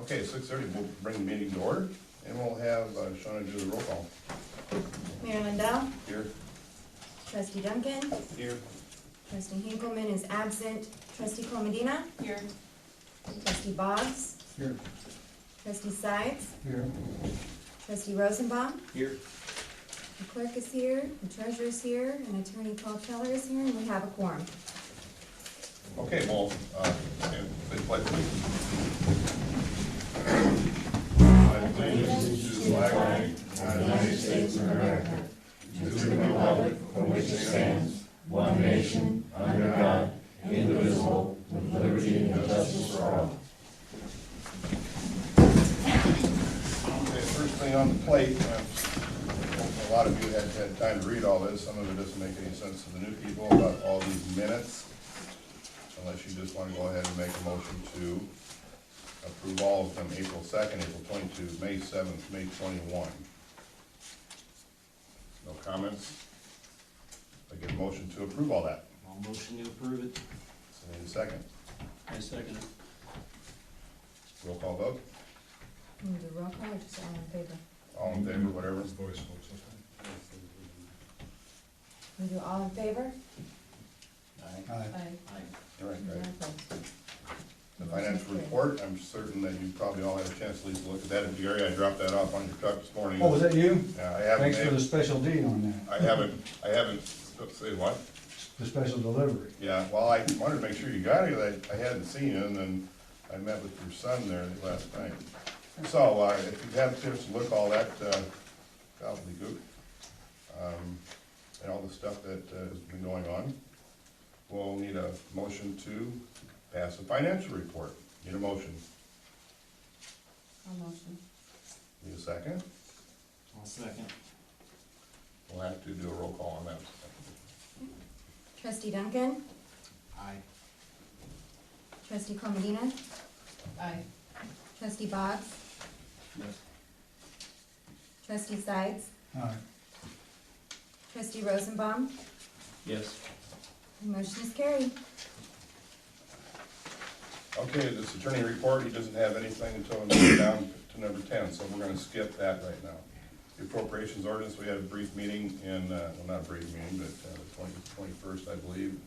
Okay, 6:30, we'll bring the meeting to order, and we'll have Shawna do the roll call. Mayor Lindell, Here. trustee Duncan, Here. trustee Hinkleman is absent, trustee Comodina, Here. trustee Boggs, Here. trustee Sides, Here. trustee Rosenbaum, Here. the clerk is here, the treasurer is here, and attorney Paul Keller is here, and we have a quorum. Okay, well, please pledge allegiance. Allegiance to the flag of the United States of America, to the republic for which it stands, one nation, under God, indivisible, with liberty and justice for all. Okay, first thing on the plate, a lot of you had time to read all this. Some of it doesn't make any sense to the new people about all these minutes, unless you just want to go ahead and make a motion to approve all of them, April 2nd, April 22, May 7th, May 21. No comments? I get a motion to approve all that. I'll motion to approve it. So need a second. I second it. Roll call vote. Can we do roll call or just all in favor? All in favor, whatever. We do all in favor? Aye. Aye. All right, None great. opposed. The financial report, I'm certain that you probably all had a chance to at least look at that. And Gary, I dropped that off on your truck this morning. Oh, was that you? I haven't, Thanks for the special deed on that. I haven't, say what? The special delivery. Yeah, well, I wanted to make sure you got it, I hadn't seen you, and then I met with your son there last night. So, if you have a chance to look all that, gobbledygook, and all the stuff that has been going on, we'll need a motion to pass the financial report. Need a motion. I'll motion. Need a second? I'll second. We'll have to do a roll call on that. Trustee Duncan, Aye. trustee Comodina, Aye. trustee Boggs, Yes. trustee Sides, Aye. trustee Rosenbaum, Yes. the motion is carried. Okay, this attorney report, he doesn't have anything until we move down to number 10, so we're gonna skip that right now. The appropriations ordinance, we had a brief meeting in, well, not a brief meeting, but the 21st, I believe,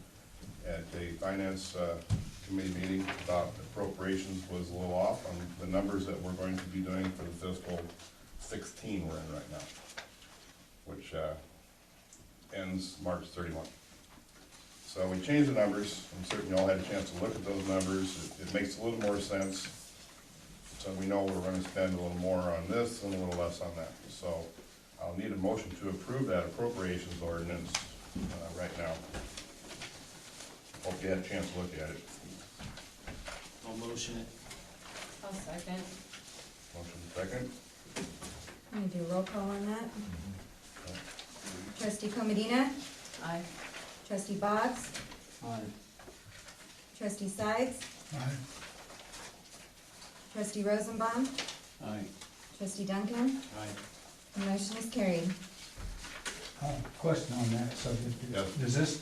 at a finance committee meeting about appropriations was a little off on the numbers that we're going to be doing for the fiscal 16 we're in right now, which ends March 31. So we changed the numbers. I'm certain you all had a chance to look at those numbers. It makes a little more sense. So we know we're gonna spend a little more on this and a little less on that. So I'll need a motion to approve that appropriations ordinance right now. Hope you had a chance to look at it. I'll motion it. I'll second. Motion second. I'm gonna do a roll call on that. Trustee Comodina, Aye. trustee Boggs, Aye. trustee Sides, Aye. trustee Rosenbaum, Aye. trustee Duncan, Aye. the motion is carried. Question on that subject. Yes. Is this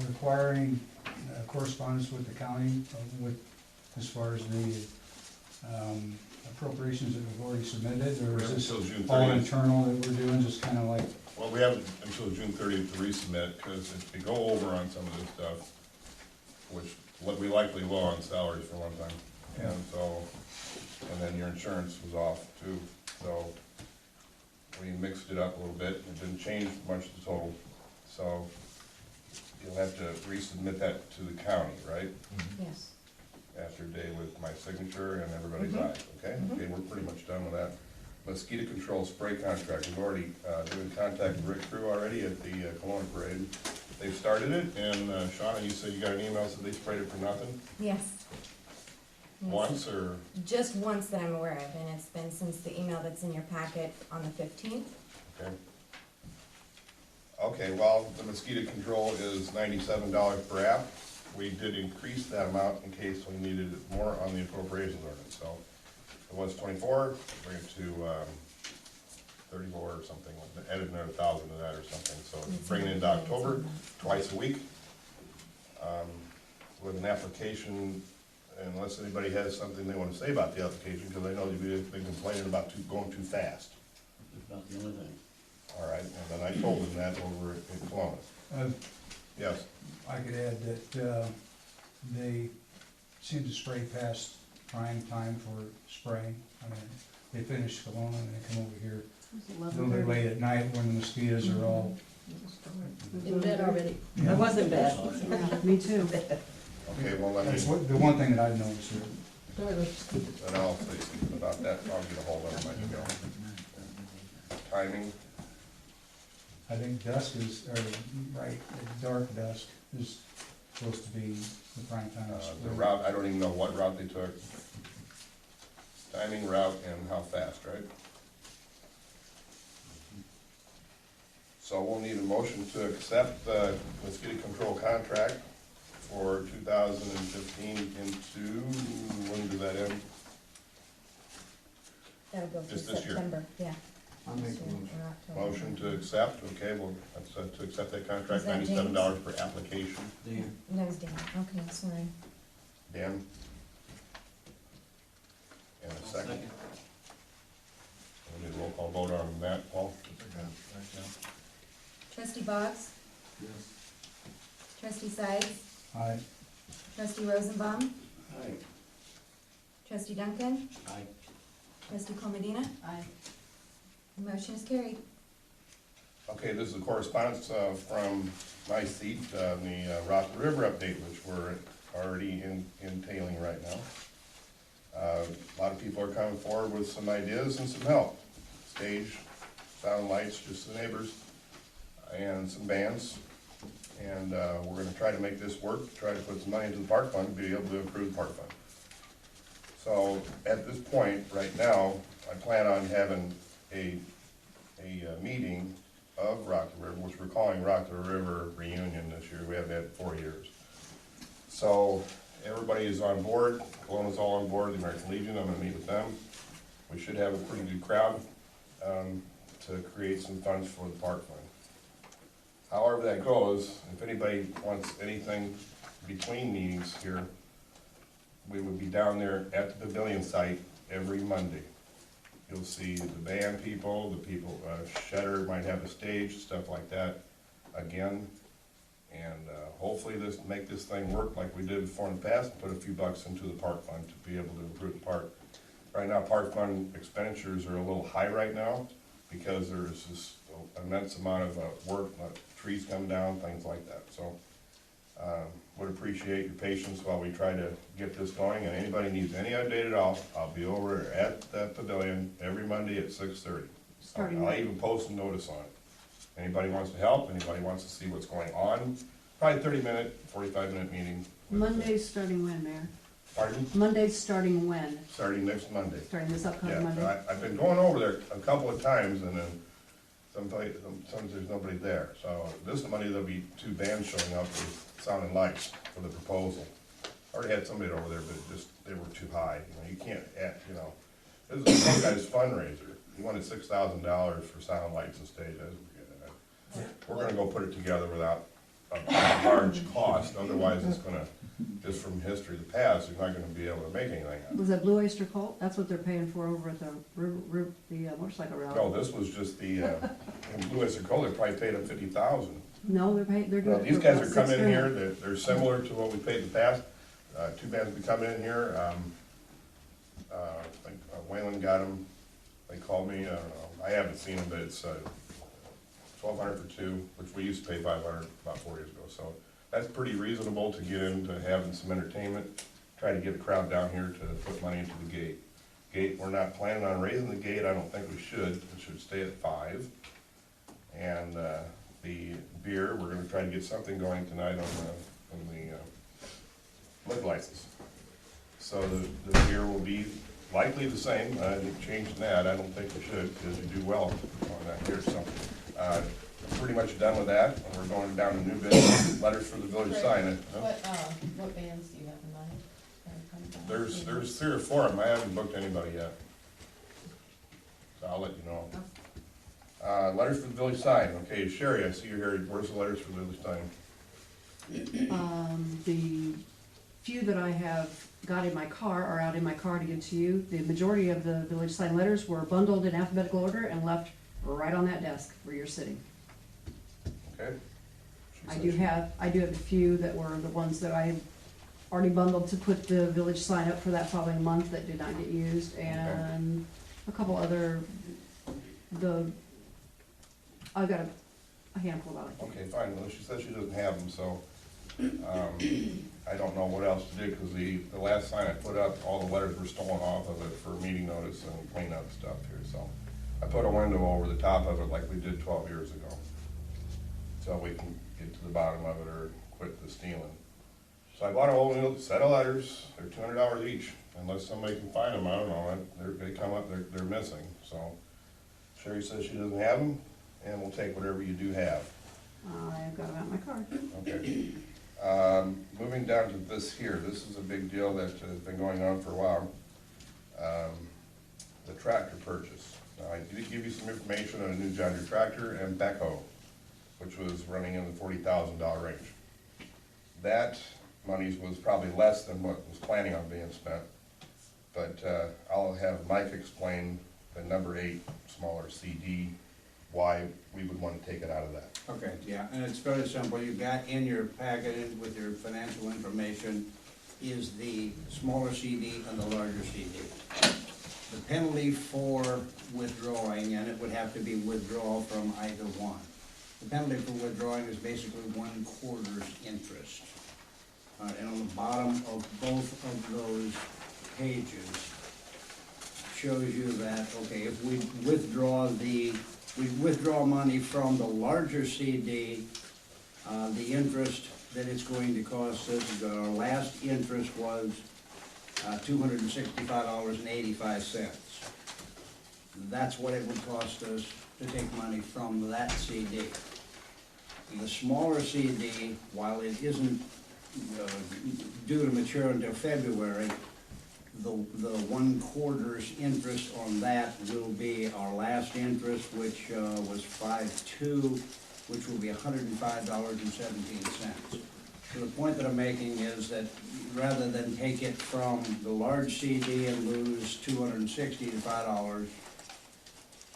requiring correspondence with the county with, as far as the appropriations that we've already submitted? Or We is have this until June all 30th. internal that we're doing, just kind of like, Well, we have until June 30th to resubmit, because if you go over on some of this stuff, which we likely will on salaries for one time, and so, and then your insurance was off too, so we mixed it up a little bit. It didn't change much the total, so you'll have to resubmit that to the county, right? Yes. After a day with my signature and everybody's Mhm. eyes, okay? Mhm. Okay, we're pretty much done with that. Mosquito control spray contract, we've already been in contact with Rick Crew already at the Kelowna Parade. They've started it, and Shawna, you said you got an email, so they sprayed it for nothing? Yes. Yes. Once, or, Just once that I'm aware of, and it's been since the email that's in your packet on the 15th. okay. Okay, well, the mosquito control is $97 per app. We did increase that amount in case we needed more on the appropriations ordinance, so it was 24, bring it to 34 or something, added another 1,000 to that or something, so It's bring it in into the- October, twice a week, with an application unless anybody has something they wanna say about the application, because I know you've been complaining about going too fast. That's not the only thing. All right, and then I told them that over in Columbus. Yes, I could add that, they seem to spray past prime time for spraying. I mean, they finish Kelowna and they come over here a little bit late at night when the mosquitoes are all. In bed already. Yeah. I was in bed. Me too. okay, well, let me, That's what, the one thing that I've noticed here. and I'll say about that, I'll get a hold of them, I go. Timing, I think dusk is, or right, dark dusk is supposed to be the prime time. the route, I don't even know what route they took. Timing, route, and how fast, right? So we'll need a motion to accept the mosquito control contract for 2015 into, when does that end? That'll go through Just this year. September, yeah. I'll make This the year, motion. or October. Motion to accept, okay, well, that's, to accept that contract, Is that $97 per application. Dan. That was Dan, okay, sorry. Dan? And a I'll second. We need a roll call vote on that, Paul? Trustee Boggs, Yes. trustee Sides, Aye. trustee Rosenbaum, Aye. trustee Duncan, Aye. trustee Comodina, Aye. the motion is carried. Okay, this is a correspondence from my seat, the Rock River update, which we're already entailing right now. A lot of people are coming forward with some ideas and some help. Stage, sound lights, just the neighbors, and some bands. And we're gonna try to make this work, try to put some money into the park fund, to be able to improve the park fund. So at this point, right now, I plan on having a meeting of Rock the River, which we're calling Rock the River Reunion this year. We haven't had it 4 years. So everybody is on board. Kelowna's all on board, the American Legion. I'm gonna meet with them. We should have a pretty good crowd to create some funds for the park fund. However that goes, if anybody wants anything between meetings here, we would be down there at the pavilion site every Monday. You'll see the band people, the people, Shedder might have a stage, stuff like that, again. And hopefully make this thing work like we did before in the past, and put a few bucks into the park fund to be able to improve the park. Right now, park fund expenditures are a little high right now, because there's this immense amount of work, trees come down, things like that. So, would appreciate your patience while we try to get this going, and anybody needs any update at all, I'll be over at the pavilion every Monday at 6:30. Starting I'll even post a notice on it. Anybody wants to help, anybody wants to see what's going on, probably 30-minute, 45-minute meeting. Monday's starting when, Mayor? Pardon? Monday's starting when? Starting next Monday. Starting this upcoming Yeah, Monday? I've been going over there a couple of times, and then sometimes there's nobody there. So this Monday, there'll be 2 bands showing up with sound and lights for the proposal. I already had somebody over there, but they were too high. You can't add, this is some guy's fundraiser. He wanted $6,000 for sound lights and stage. We're gonna go put it together without a large cost, otherwise it's gonna, just from history of the past, you're not gonna be able to make anything out of it. Was that Blue Oyster Cult? That's what they're paying for over at the motorcycle rally? No, this was just the, in Blue Oyster Cult, they probably paid him $50,000. No, they're paying, they're No, doing it these for guys about are coming in $6,000. here, they're similar to what we paid in the past. 2 bands will be coming in here, I think Wayland got them, they called me, I don't know, I haven't seen them, but it's $1,200 for 2, which we used to pay $500 about 4 years ago, so that's pretty reasonable to get into having some entertainment, try to get a crowd down here to put money into the gate. We're not planning on raising the gate, I don't think we should, it should stay at 5. And the beer, we're gonna try to get something going tonight on the liquor license. So the beer will be likely the same, changing that, I don't think we should, because you do well on that beer, so. Pretty much done with that, and we're going down to new business, letters for the village sign. What bands do you have in mind? There's 3 or 4 of them, I haven't booked anybody yet. So I'll let you know. Letters for the village sign, okay, Sherry, I see you're here, where's the letters for the village sign? The few that I have got in my car, are out in my car to give to you. The majority of the village sign letters were bundled in alphabetical order and left right on that desk where you're sitting. Okay? She I said do she- have a few that were the ones that I already bundled to put the village sign up for that following month that did not get used, and a couple other, I've got a handful of it. Okay, fine, well, she says she doesn't have them, so, I don't know what else to do, because the last sign I put up, all the letters were stolen off of it for meeting notice and cleanup stuff here, so. I put a window over the top of it like we did 12 years ago, so we can get to the bottom of it or quit the stealing. So I bought a whole new set of letters, they're $200 each, unless somebody can find them, I don't know, they come up, they're missing, so. Sherry says she doesn't have them, and we'll take whatever you do have. I've got them out in my car. Okay. Moving down to this here, this is a big deal that has been going on for a while. The tractor purchase. Now, I did give you some information on a new John Deere tractor and backhoe, which was running in the $40,000 range. That money was probably less than what was planning on being spent, but I'll have Mike explain the number 8 smaller CD, why we would want to take it out of that. Okay, yeah, and it's very simple. You've got in your packet with your financial information is the smaller CD and the larger CD. The penalty for withdrawing, and it would have to be withdrawal from either one. The penalty for withdrawing is basically 1/4 interest. And on the bottom of both of those pages shows you that, okay, if we withdraw money from the larger CD, the interest that it's going to cost us, our last interest was $265.85. That's what it would cost us to take money from that CD. The smaller CD, while it isn't due to mature until February, the 1/4 interest on that will be our last interest, which was 5/2, which will be $105.17. So the point that I'm making is that rather than take it from the large CD and lose $265,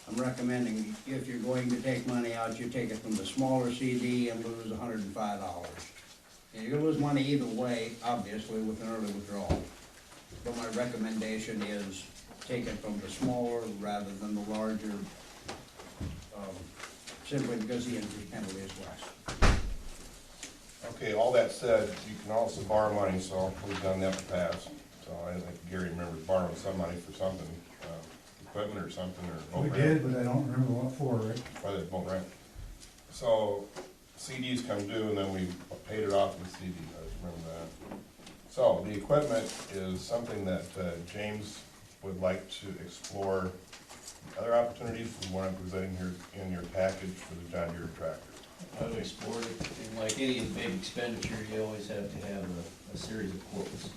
I'm recommending if you're going to take money out, you take it from the smaller CD and lose $105. And you're gonna lose money either way, obviously, with an early withdrawal. But my recommendation is take it from the smaller rather than the larger, simply because the interest penalty is less. Okay, all that said, you can also borrow money, so we've done that in the past. So I think Gary remembers borrowing some money for something, equipment or something, or We boat did, rent. but I don't remember what for, Rick. Probably that boat rent. So CDs come due and then we paid it off with CD, I just remember that. So the equipment is something that James would like to explore. Other opportunities than what I'm presenting here in your package for the John Deere tractor. I would explore it, and like any big expenditure, you always have to have a series of quotes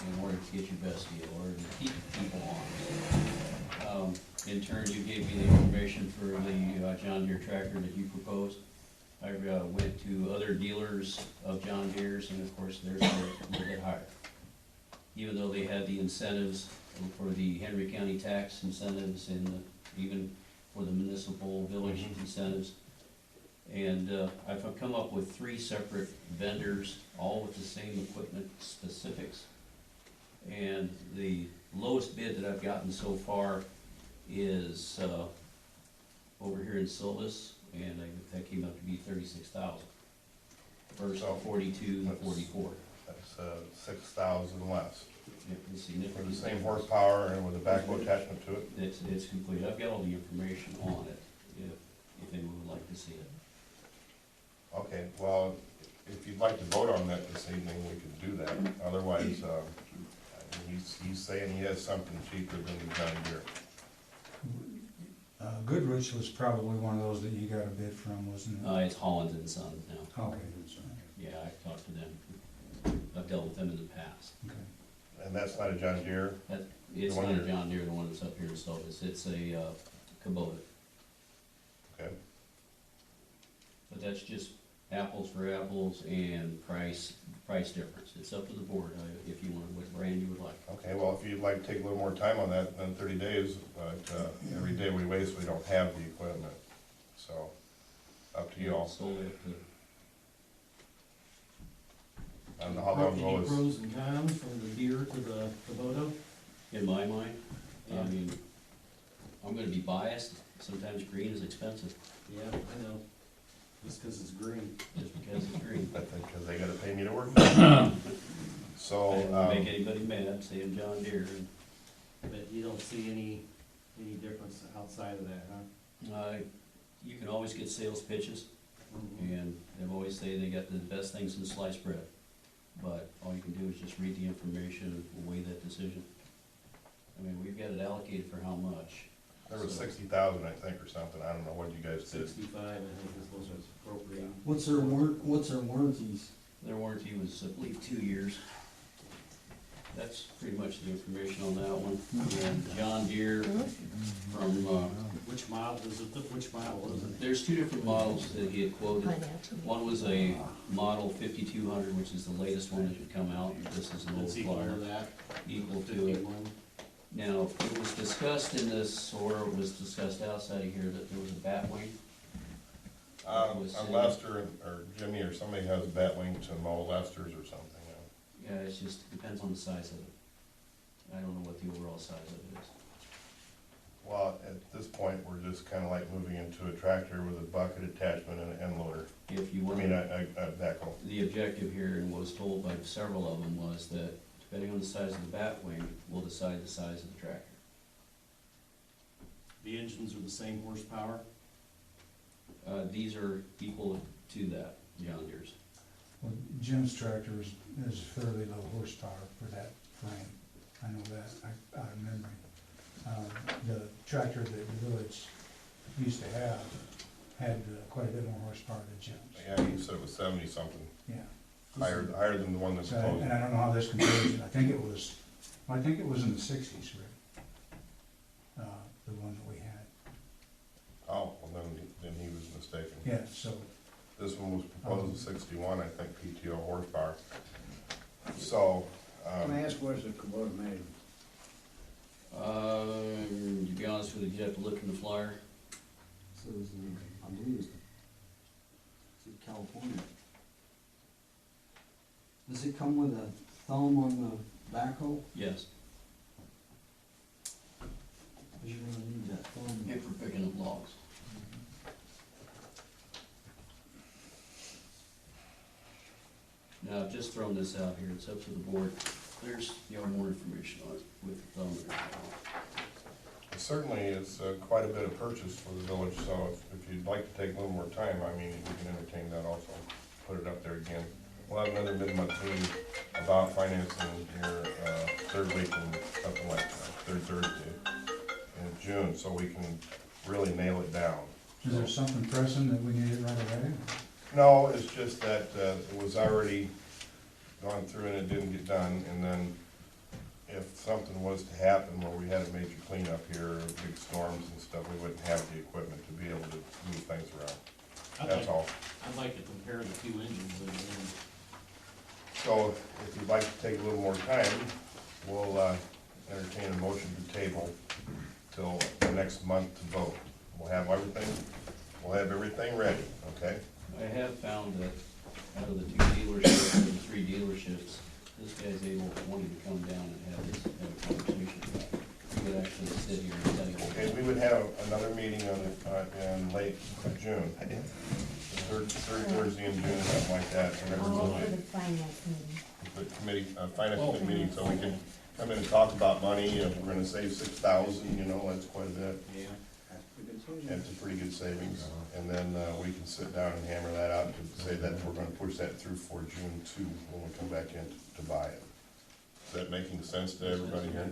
in order to get your best deal, or to keep people on. In turn, you gave me the information for the John Deere tractor that you proposed. I went to other dealers of John Deere's, and of course, theirs were a little bit higher. Even though they had the incentives for the Henry County tax incentives and even for the municipal village incentives. And I've come up with 3 separate vendors, all with the same equipment specifics. And the lowest bid that I've gotten so far is over here in Silvis, and that came up to be $36,000 versus So, 42 and 44. That's 6,000 less. It's For significant. the same horsepower and with a backhoe attachment to it. It's complete. I've got all the information on it, if anyone would like to see it. Okay, well, if you'd like to vote on that this evening, we could do that. Otherwise, he's saying he has something cheaper than the John Deere. Goodrich was probably one of those that you got a bid from, wasn't it? It's Hollins and Sons now. Okay, Yeah, I've talked to them. I've dealt with them in the past. okay. And that's not a John Deere? It's The one not a you're- John Deere, the one that's up here in Silvis. It's a Kubota. Okay. But that's just apples for apples and price difference. It's up to the board, if you want, what brand you would like. Okay, well, if you'd like to take a little more time on that than 30 days, but every day we waste, we don't have the equipment. So, up to you all. Solely up to, I don't know how long ago Any was, pros and cons from the Deere to the Kubota? in my mind, I Yeah. mean, I'm gonna be biased, sometimes green is expensive, Yeah, I know, just 'cause it's green. just because it's green. because they gotta pay me to work. I So, don't make anybody mad, saying John Deere, But you don't see any difference outside of that, huh? you can always get sales pitches, Mhm. and they always say they got the best things in sliced bread. But all you can do is just read the information and weigh that decision. I mean, we've got it allocated for how much. there was 60,000, I think, or something. I don't know what you guys did. 65, I think is those are appropriate. What's their warranties? Their warranty was, I believe, 2 years. That's pretty much the information on that one. And John Deere from, Which model is it, which model was it? there's two different models that he had quoted. One was a model 5200, which is the latest one that had come out. This is an old It's equal to flyer, that, equal to it. 51. Now, it was discussed in this, or it was discussed outside of here, that there was a bat wing. Lester or Jimmy or somebody has bat wing to mow Lester's or something. Yeah, it just depends on the size of it. I don't know what the overall size of it is. Well, at this point, we're just kinda like moving into a tractor with a bucket attachment and an end loader. If you I want, mean, a backhoe. the objective here, and was told by several of them, was that depending on the size of the bat wing, will decide the size of the tractor. The engines are the same horsepower? These are equal to that, John Deere's. Well, Jim's tractor is fairly low horsepower for that frame. I know that, out of memory. The tractor that the village used to have had quite a bit more horsepower than Jim's. Yeah, you said it was 70-something, Yeah. higher than the one that's So, closed. and I don't know how this compares, I think it was in the 60s, Rick. The one that we had. Oh, well, then he was mistaken. Yeah, so, This one was proposed at 61, I think, PTO horsepower. So, Can I ask where's the Kubota made? To be honest with you, you have to look in the flyer. So it's I believe it's in California. Does it come with a thumb on the backhoe? Yes, Cause you're gonna need that thumb. and for picking up logs. Now, I've just thrown this out here, it's up to the board. There's, more information on it with the thumb and everything. certainly it's quite a bit of purchase for the village, so if you'd like to take a little more time, I mean, we can entertain that also. Put it up there again. We'll have another mid-month meeting about financing here, third week and something like that, third Thursday in June, so we can really nail it down. is there something pressing that we need it right away? No, it's just that it was already gone through and it didn't get done, and then if something was to happen where we had a major cleanup here, big storms and stuff, we wouldn't have the equipment to be able to move things around. That's all. I'd like to compare the two engines and So if you'd like to take a little more time, we'll entertain a motion to table till the next month to vote. We'll have everything ready, okay? I have found that out of the 2 dealerships, or the 3 dealerships, this guy's wanting to come down and have a conversation about it. He could actually sit here and tell you. Okay, we would have another meeting in late June. The third Thursday in June, something like that, whenever all we'll for the be. finance meeting. The committee, finance committee meeting, so we can come in and talk about money, if we're gonna save 6,000, that's quite a bit. Yeah, that's a good decision. It's a pretty good savings, and then we can sit down and hammer that out to say that we're gonna push that through for June 2 when we come back in to buy it. Is that making sense to everybody here?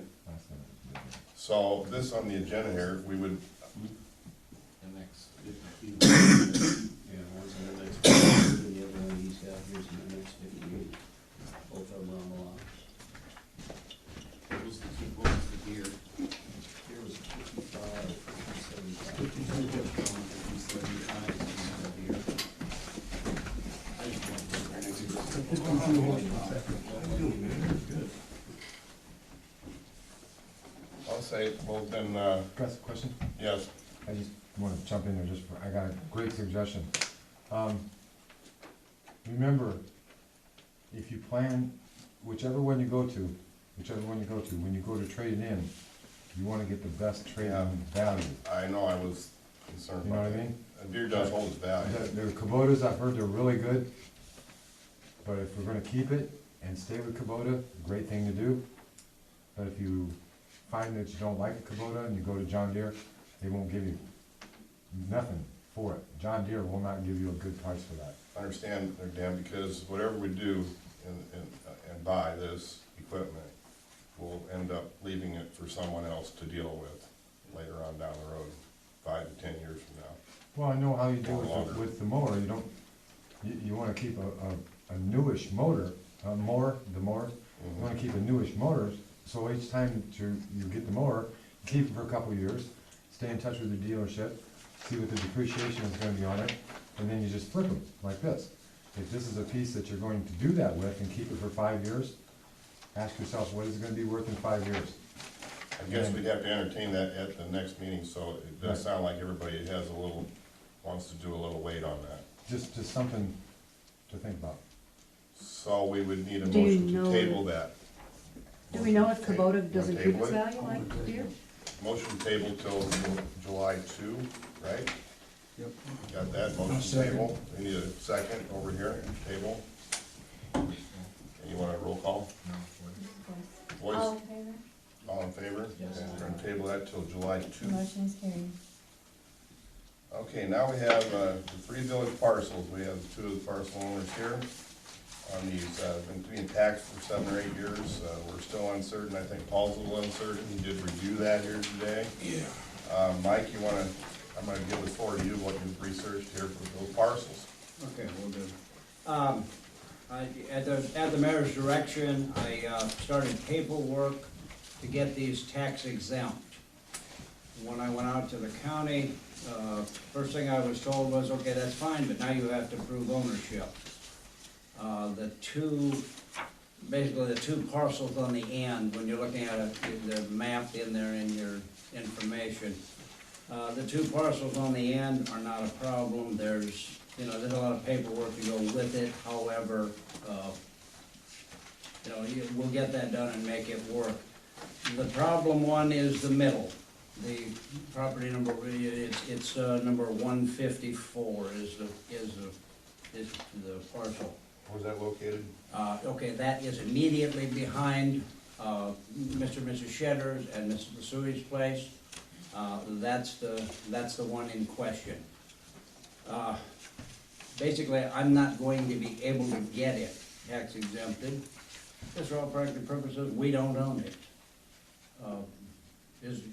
So this on the agenda here, we would, the next 52. Yeah, one's in the next 50, and the other one he's got here's in the next 58. Both of them on the line. What was the gear? Here was 55, 75. 52 horsepower, 75 is the gear. I'll say, well, then, Gus, question? yes, I just wanna jump in there just for, I got a great suggestion. Remember, if you plan, whichever one you go to, when you go to trade it in, you wanna get the best trade-in value. I know I was concerned You know about what I that. mean? A deer does hold its value. The Kubotas, I've heard they're really good, but if we're gonna keep it and stay with Kubota, great thing to do. But if you find that you don't like a Kubota and you go to John Deere, they won't give you nothing for it. John Deere will not give you a good price for that. I understand, Dan, because whatever we do and buy this equipment, we'll end up leaving it for someone else to deal with later on down the road, 5 to 10 years from now. Well, I know how you do Or longer. it with the mower, you don't, you wanna keep a newish motor, you wanna keep a newish motor, so each time you get the mower, you keep it for a couple of years, stay in touch with the dealership, see what the depreciation is gonna be on it, and then you just flip them, like this. If this is a piece that you're going to do that with and keep it for 5 years, ask yourself, what is it gonna be worth in 5 years? I guess we'd have to entertain that at the next meeting, so it does sound like everybody has a little, wants to do a little weight on that. Just something to think about. So we would need a Do you motion to know- table that. Do we know if Kubota You doesn't wanna keep table its it? value like Deere? Motion table till July 2, right? Yep. Got that, motion table, we need a second over here, table. And you want a roll call? Voice, All in favor? all in favor? And we're gonna table that till July 2. Motion is carried. Okay, now we have the 3 village parcels. We have 2 of the parcel owners here on these, been being taxed for 7 or 8 years. We're still uncertain. I think Paul's a little uncertain. He did review that here today. Yeah. Mike, you wanna, I'm gonna give the floor to you, what you've researched here for those parcels. Okay, we'll do. At the mayor's direction, I started paperwork to get these tax exempt. When I went out to the county, first thing I was told was, okay, that's fine, but now you have to prove ownership. Basically the 2 parcels on the end, when you're looking at it, the map in there in your information. The 2 parcels on the end are not a problem. There's a lot of paperwork to go with it. However, we'll get that done and make it work. The problem one is the middle. The property number, it's number 154 is the parcel. Where's that located? Okay, that is immediately behind Mr. and Mrs. Shedder's and Mrs. Lesui's place. That's the one in question. Basically, I'm not going to be able to get it tax exempted. Just for all practical purposes, we don't own it.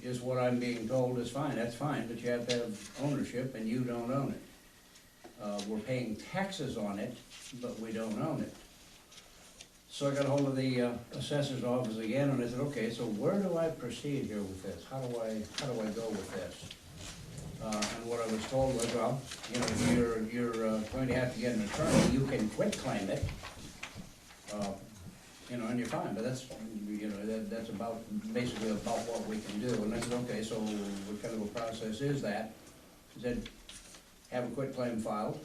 Is what I'm being told is fine, that's fine, but you have to have ownership and you don't own it. We're paying taxes on it, but we don't own it. So I got hold of the assessor's office again, and I said, okay, so where do I proceed here with this? How do I go with this? And what I was told was, well, you're going to have to get an attorney, you can quit claim it, and you're fine, but that's, that's basically about what we can do. And I said, okay, so what kind of a process is that? He said, have a quit claim filed,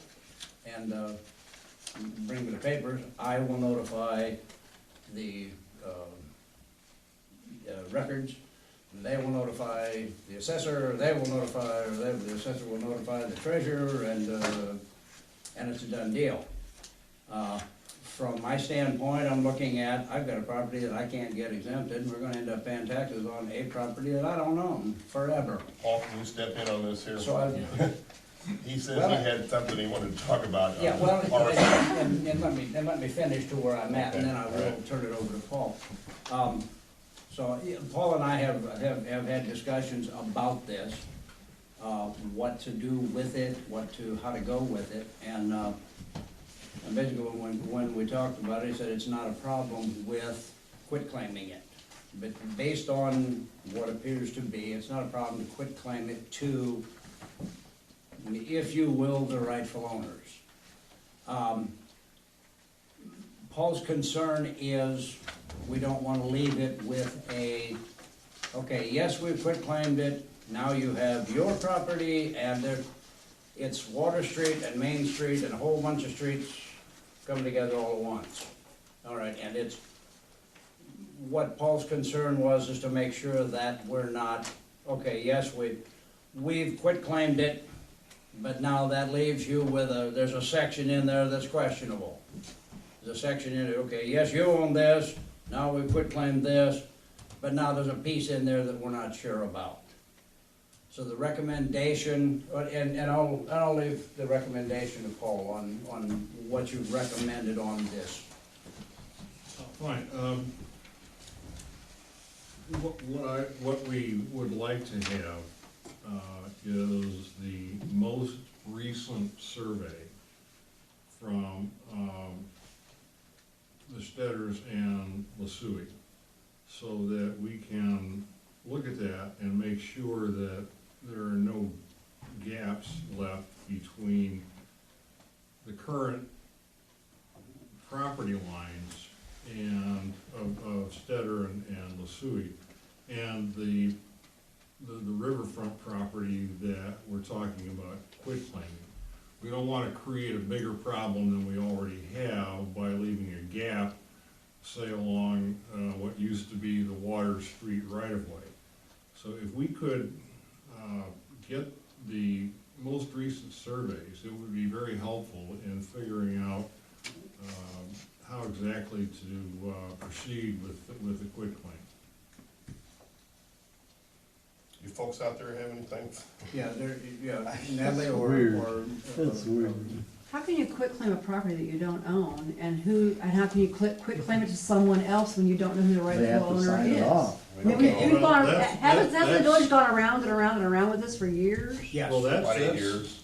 and bring me the papers. I will notify the records, they will notify the assessor, the assessor will notify the treasurer, and it's a done deal. From my standpoint, I'm looking at, I've got a property that I can't get exempted, and we're gonna end up paying taxes on a property that I don't own forever. Paul, can you step in on this here? So He said he had something he wanted to talk about. Yeah, well, parcel. and let me finish to where I'm at, and then I will turn it over to Paul. So Paul and I have had discussions about this, what to do with it, how to go with it, and basically when we talked about it, he said it's not a problem with quit claiming it. But based on what appears to be, it's not a problem to quit claim it to, if you will, the rightful owners. Paul's concern is, we don't wanna leave it with a, okay, yes, we've quitclaimed it, now you have your property, and there, it's Water Street and Main Street and a whole bunch of streets coming together all at once. All right, and it's, what Paul's concern was is to make sure that we're not, okay, yes, we've quitclaimed it, but now that leaves you with there's a section in there that's questionable. There's a section in it, okay, yes, you own this, now we've quitclaimed this, but now there's a piece in there that we're not sure about. So the recommendation, and I'll leave the recommendation to Paul on what you've recommended on this. Fine, what we would like to have, is the most recent survey from, the Stedders and Lasui, so that we can look at that and make sure that there are no gaps left between the current property lines and of Stedder and Lasui, and the riverfront property that we're talking about quitclaiming. We don't wanna create a bigger problem than we already have by leaving a gap, say along, what used to be the Water Street right-of-way. So if we could, get the most recent surveys, it would be very helpful in figuring out, how exactly to, proceed with the quitclaim. You folks out there have anything? Yeah, Natalie or. That's weird. How can you quitclaim a property that you don't own, and how can you quitclaim it to someone else when you don't know who the They have rightful to owner sign it is? off. I mean, we've gone, That's- hasn't the that's- village gone around and around and around with this for years? Yes. Well, About 8 years.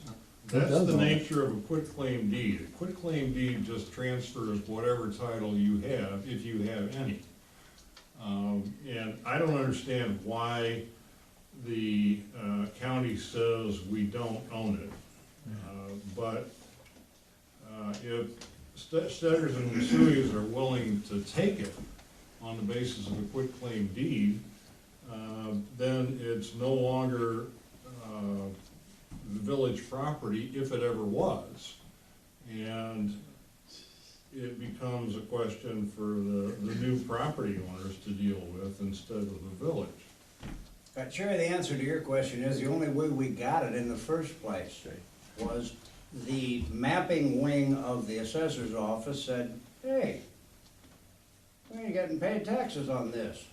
That's does the own it. nature of a quitclaim deed. A quitclaim deed just transfers whatever title you have, if you have any. And I don't understand why the county says we don't own it. But if Stedders and Masui's are willing to take it on the basis of a quitclaim deed, then it's no longer the village property, if it ever was. And it becomes a question for the new property owners to deal with instead of the village. Sherry, the answer to your question is, the only way we got it in the first place was the mapping wing of the assessor's office said, hey, we ain't getting paid taxes on this.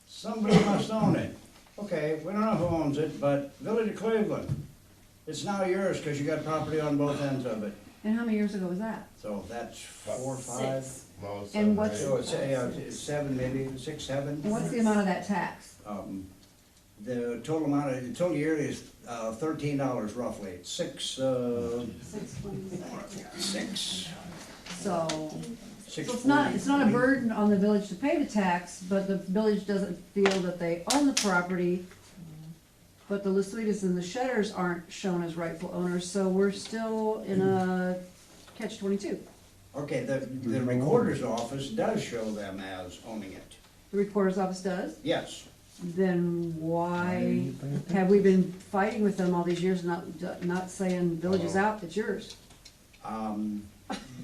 Somebody must own it. Okay, we don't know who owns it, but Village of Cleveland, it's now yours because you got property on both ends of it. And how many years ago was that? So that's 4 or 5. No, it's And 7 or what's- 8. So it's 7, maybe 6, 7. And what's the amount of that tax? The total amount of, the total year is $13 roughly. It's 6, 6, So, 6. so it's not a burden on the village to pay the tax, but the village doesn't feel that they own the property. But the Lasuitas and the Shedders aren't shown as rightful owners, so we're still in a catch-22. Okay, the recorder's office does show them as owning it. The recorder's office does? Yes. Then why have we been fighting with them all these years, not saying village is out, it's yours? Don't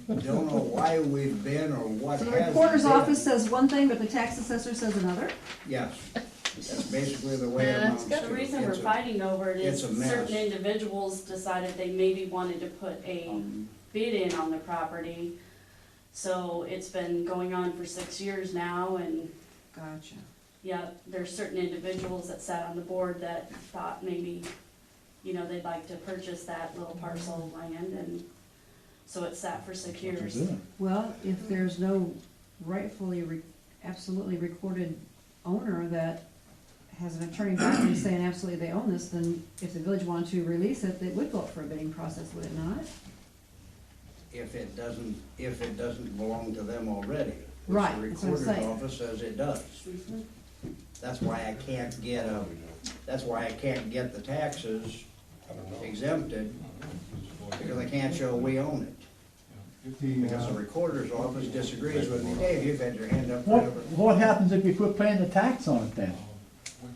know why we've been or what So has the recorder's been. office says one thing, but the tax assessor says another? Yes. That's basically the way it Yeah, amounts to. The reason we're It's a- fighting over it is it's a mess. certain individuals decided they maybe wanted to put a bid in on the property. So it's been going on for 6 years now, and Gotcha. yeah, there's certain individuals that sat on the board that thought maybe, they'd like to purchase that little parcel of land, and so it sat for 6 years. Well, if there's no rightfully, absolutely recorded owner that has an attorney document saying absolutely they own this, then if the village wanted to release it, it would go up for a bidding process, would it not? If it doesn't belong to them already. which Right, The that's what I'm recorder's saying. office says it does. That's why I can't get the taxes I don't know. exempted, because I can't show we own it. Because the recorder's office disagrees with me. Dave, you've had your hand up What, forever. what happens if you quit paying the tax on it then?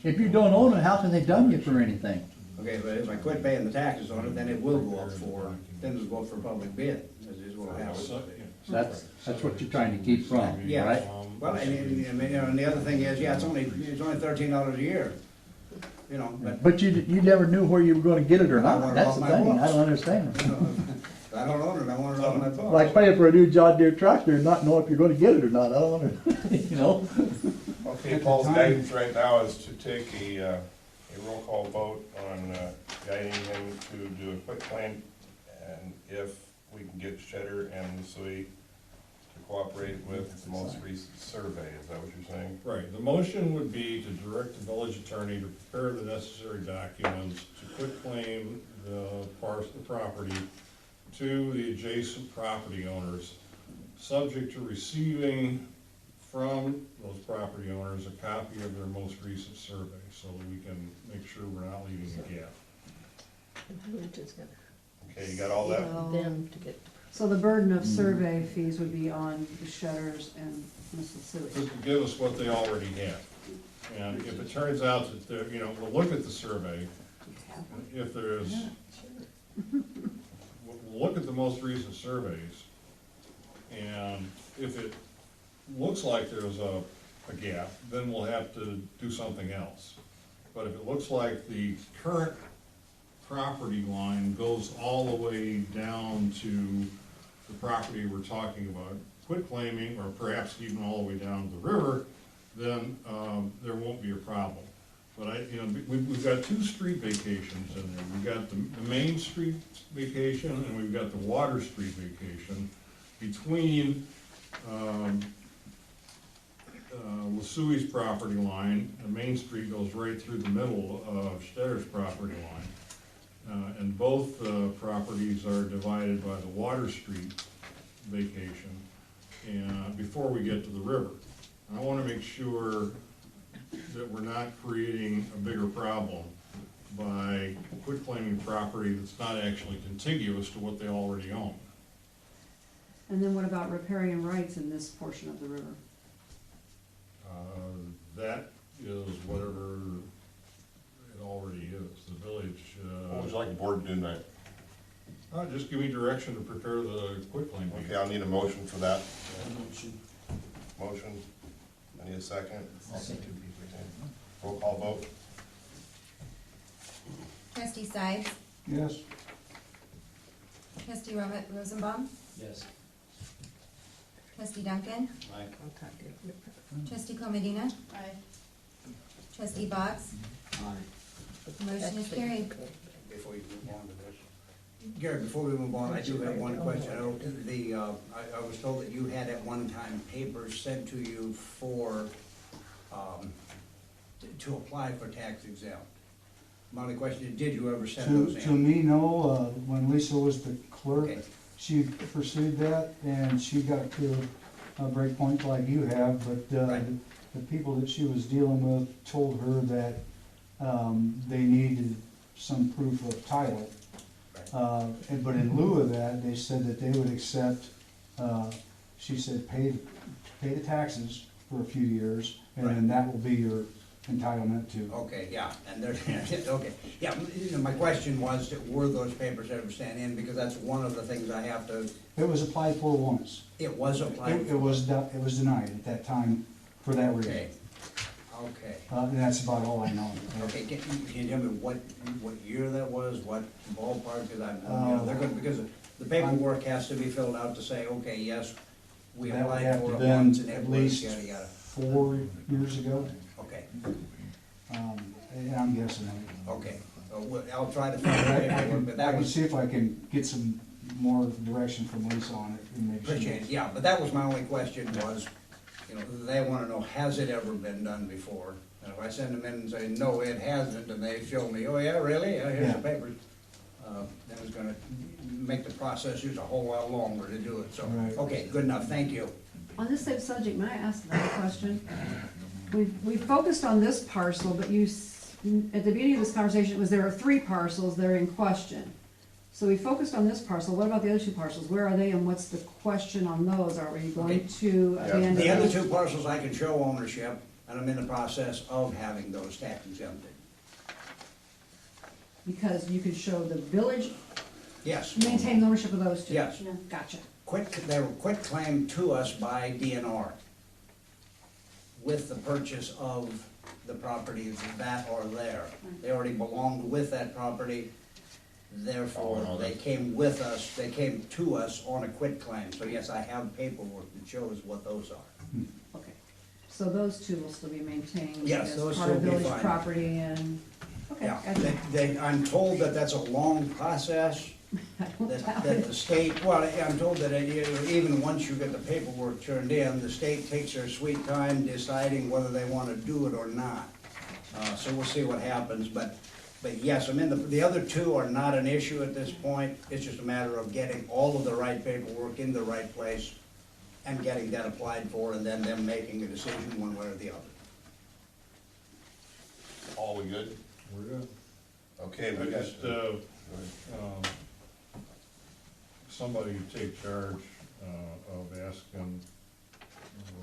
If you don't own it, how can they done you for anything? Okay, but if I quit paying the taxes on it, then it will go up then it'll go up for public bid, is what happens. That's what you're trying to keep from, Yeah. right? Well, and the other thing is, yeah, it's only $13 a year, you know, but But you never knew where you were gonna get it or I not, want it that's off the my thing, I books. don't understand. I don't own it, I want it on my book. Like paying for a new John Deere tractor and not know if you're gonna get it or not, I don't under, you know? Okay, At the Paul's time- guidance right now is to take a roll call vote on guiding him to do a quick claim, and if we can get Shedder and Lusui to cooperate with the most recent survey, is that what you're saying? Right, the motion would be to direct the village attorney to prepare the necessary documents to quitclaim the property to the adjacent property owners, subject to receiving from those property owners a copy of their most recent survey, so that we can make sure we're not leaving a gap. Okay, you got all that? Them to get. So the burden of survey fees would be on the Shutters and Ms. Lasui. Just to give us what they already have. And if it turns out that they're, you know, we'll look at the survey, if there's, we'll look at the most recent surveys, and if it looks like there's a gap, then we'll have to do something else. But if it looks like the current property line goes all the way down to the property we're talking about, quitclaiming, or perhaps even all the way down to the river, then there won't be a problem. But we've got two street vacations in there. We've got the Main Street vacation, and we've got the Water Street vacation. Between Lasui's property line, and Main Street goes right through the middle of Stetter's property line. And both properties are divided by the Water Street vacation, and before we get to the river. I want to make sure that we're not creating a bigger problem by quitclaiming property that's not actually contiguous to what they already own. And then what about riparian rights in this portion of the river? That is whatever it already is. The village, What would you like the board to do tonight? just give me direction to prepare the quitclaim deed. Okay, I'll need a motion for that. Motion, I need a second. Roll call vote. Trustee Sides, Yes, trustee Rosenbaum, Yes. trustee Duncan, trustee Comedina, Aye. trustee Boggs, Aye. motion is carried. Before you move on to this. Gary, before we move on, I do have one question. I was told that you had at one time papers sent to you for, to apply for tax exempt. My only question is, did you ever send those in? to me, no, when Lisa was the clerk, Okay. she pursued that, and she got to a break point like you have, but, Right. the people that she was dealing with told her that, they needed some proof of title. But in lieu of that, they said that they would accept, she said, pay the taxes for a few years, and then that will be your entitlement to. Okay, yeah, and there, okay, yeah, my question was, were those papers ever sent in, because that's one of the things I have to, It was applied for once. it was applied It for. was denied at that time for that reason. Okay, okay. And that's about all I know. Okay, can you tell me what year that was, what ballpark, because they're gonna, because the paperwork has to be filled out to say, okay, yes, we That would applied have for to it been once, and it at was, least yada, yada. 4 years ago, Okay, and I'm guessing. okay, I'll try to find the paperwork, but I that can was, see if I can get some more direction from Lisa on it and maybe. she appreciate it, yeah, but that was my only question was, they wanna know, has it ever been done before? And if I send them in and say, no, it hasn't, and they show me, oh, yeah, really, yeah, here's the Yeah. papers, that was gonna make the process just a whole lot longer to do it, so, Right. okay, good enough, thank you. On this same subject, may I ask another question? We've focused on this parcel, but at the beginning of this conversation, it was there are 3 parcels that are in question. So we focused on this parcel, what about the other two parcels? Where are they and what's the question on those? Are we going to Yeah. abandon The other those? two parcels I can show ownership, and I'm in the process of having those tax exempted. Because you could show the village Yes. maintains ownership of those two? Yes. Yeah. Gotcha. They were quit claimed to us by DNR with the purchase of the properties that are there. They already belonged with that property, therefore, Oh, they came with us, they came to us on a quit claim. So yes, I have paperwork that shows what those are. Okay, so those two will still be maintained Yes, as those part two of will be village fine. property and, okay, Yeah, gotcha. I'm told that that's a long process, I don't doubt that it. the state, well, I'm told that even once you get the paperwork turned in, the state takes their sweet time deciding whether they wanna do it or not. So we'll see what happens, but yes, I mean, the other two are not an issue at this point. It's just a matter of getting all of the right paperwork in the right place and getting that applied for, and then them making a decision one way or the other. All we good? We're good. Okay, I we got, just, somebody take charge, of asking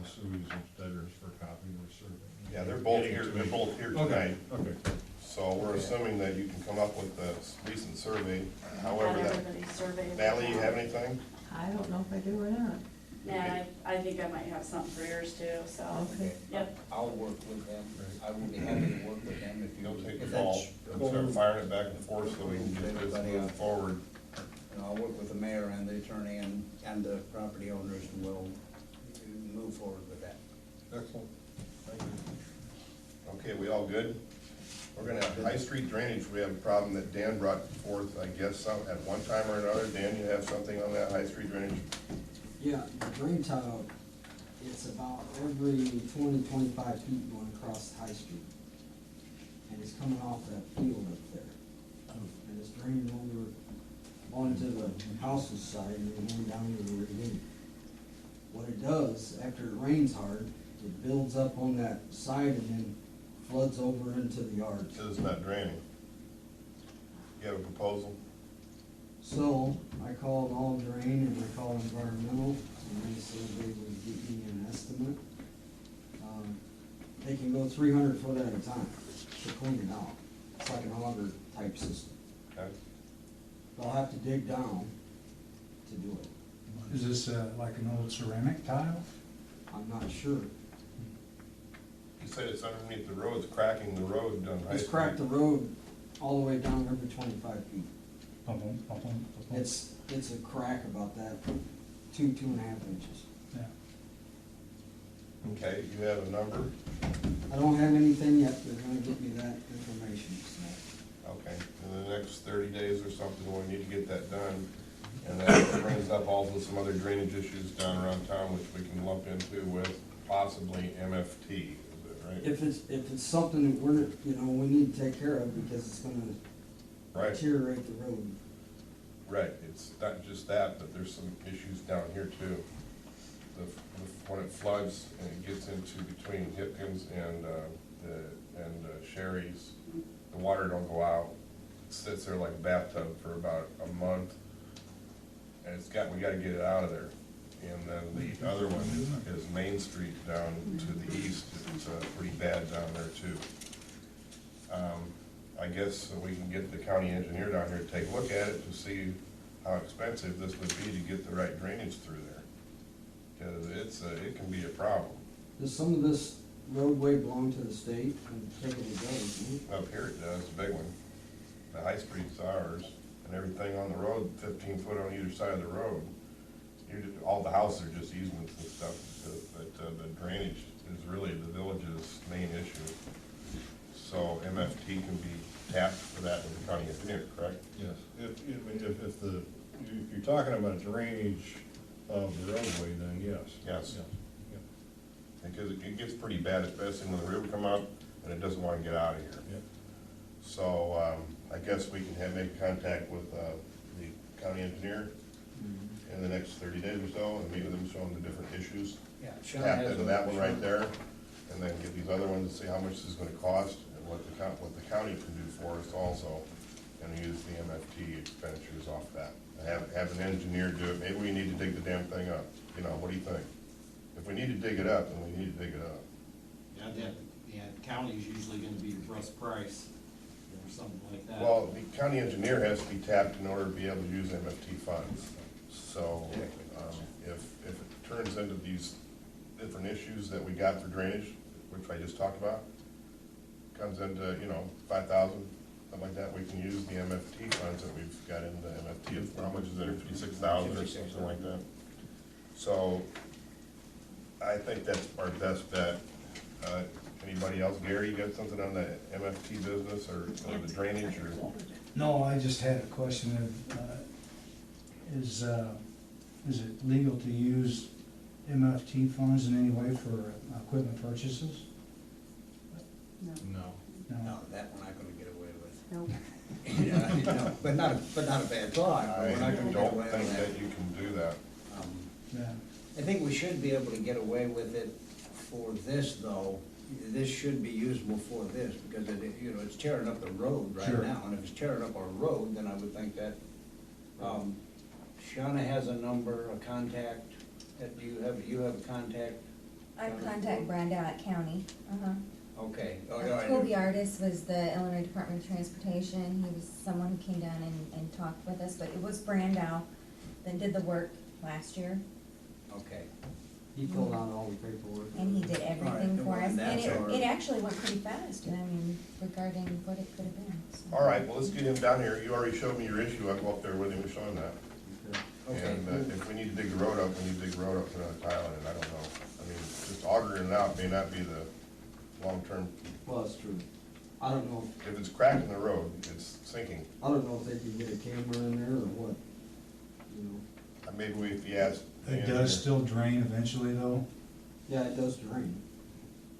the Sue's and Steaders for a copy of their survey. yeah, they're both Getting it here, to they're me. both here Okay, tonight. okay. So we're assuming that you can come up with the recent survey, however Had that. everybody's survey. Natalie, you have anything? I don't know if I do or not. Yeah, I think I might have something for yours too, so, Okay. yep. I'll work with them. I will be happy to work with them if you. You'll take the if fall, that's and start cool. firing it back and forth so we can get this moving forward. And I'll work with the mayor and the attorney and the property owners, and we'll move forward with that. Excellent. Thank you. Okay, we all good? We're gonna have High Street drainage, we have a problem that Dan brought forth, I guess, at one time or another. Dan, you have something on that High Street drainage? Yeah, the drain tile, it's about every 20-25 feet going across High Street. And it's coming off that field up there. And it's draining over onto the house's side and then going down to the ravine. What it does, after it rains hard, it builds up on that side and then floods over into the yards. It's not draining. You have a proposal? So, I called All Drain and I called Environmental, and they said they would give me an estimate. They can go 300 foot at a time to clean it out. It's like an auger type system. Okay. They'll have to dig down to do it. Is this like an old ceramic tile? I'm not sure. You said it's underneath the road, it's cracking the road on High Street. It's cracked the road all the way down every 25 feet. Bump, bump, bump, bump. It's a crack about that, 2.5 inches. Yeah. Okay, you have a number? I don't have anything yet, they're gonna get me that information, so. Okay, in the next 30 days or something, we need to get that done. And that brings up also some other drainage issues down around town, which we can lump into with possibly MFT, is it right? If it's something that we're, we need to take care of because it's gonna Right, deteriorate the road. right, it's not just that, but there's some issues down here too. When it floods and it gets into between Hipkins and Sherry's, the water don't go out. It sits there like a bathtub for about a month. And we gotta get it out of there. And then the other one is Main Street down to the east. It's pretty bad down there too. I guess we can get the county engineer down here to take a look at it to see how expensive this would be to get the right drainage through there. Cause it can be a problem. Does some of this roadway belong to the state? And typically does, Up here it does, the big one. The High Street's ours, and everything on the road, 15 foot on either side of the road. All the houses are just easements and stuff, but the drainage is really the village's main issue. So MFT can be tapped for that with the county engineer, correct? Yes, if you're talking about drainage of the roadway, then yes. Yes. Yeah. Because it gets pretty bad, especially when the river come up and it doesn't want to get out of here. Yeah. So I guess we can make contact with the county engineer in the next 30 days or so and meet with them, show them the different issues. Yeah, Sean Tap has into a- that one right there, and then get these other ones to see how much this is gonna cost and what the county can do for us also. and use the MFT expenditures off that. Have an engineer do it, maybe we need to dig the damn thing up, you know, what do you think? If we need to dig it up, then we need to dig it up. Yeah, the county's usually gonna be Russ Price or something like that. Well, the county engineer has to be tapped in order to be able to use MFT funds. So, if it turns into these different issues that we got for drainage, which I just talked about, comes into, you know, 5,000, something like that, we can use the MFT funds that we've got in the MFT. How much is it, 56,000 or something like that? So, I think that's our best bet. Anybody else? Gary, you got something on the MFT business or the drainage or? No, I just had a question of, is it legal to use MFT funds in any way for equipment purchases? No. No. No, that we're not gonna get away with. Nope. Yeah, no, but not a bad thought, but I we're not gonna get don't away think with that that. you can do that. Yeah. I think we should be able to get away with it for this, though. This should be usable for this, because it, you know, it's tearing up the road right Sure. now, and if it's tearing up our road, then I would think that, Shauna has a number, a contact, do you have a contact? I contact Brandau at county, Okay. Oh, yeah, I Toby do. Artis was the Illinois Department of Transportation, he was someone who came down and talked with us, but it was Brandau that did the work last year, Okay. He filled out all the paperwork. and he did everything for us, and That's our- it actually went pretty fast, I mean, regarding what it could have been, so. All right, well, let's get him down here. You already showed me your issue. I'll go up there with him and show him that. Okay. And if we need to dig the road up, we need to dig the road up, put another tile in it, I don't know. I mean, just augering it out may not be the long-term, Well, that's true. I don't know, if it's cracking the road, it's sinking. I don't know if they can get a camera in there or what, you know. Maybe if you ask. the It engineer. does still drain eventually though? Yeah, it does drain,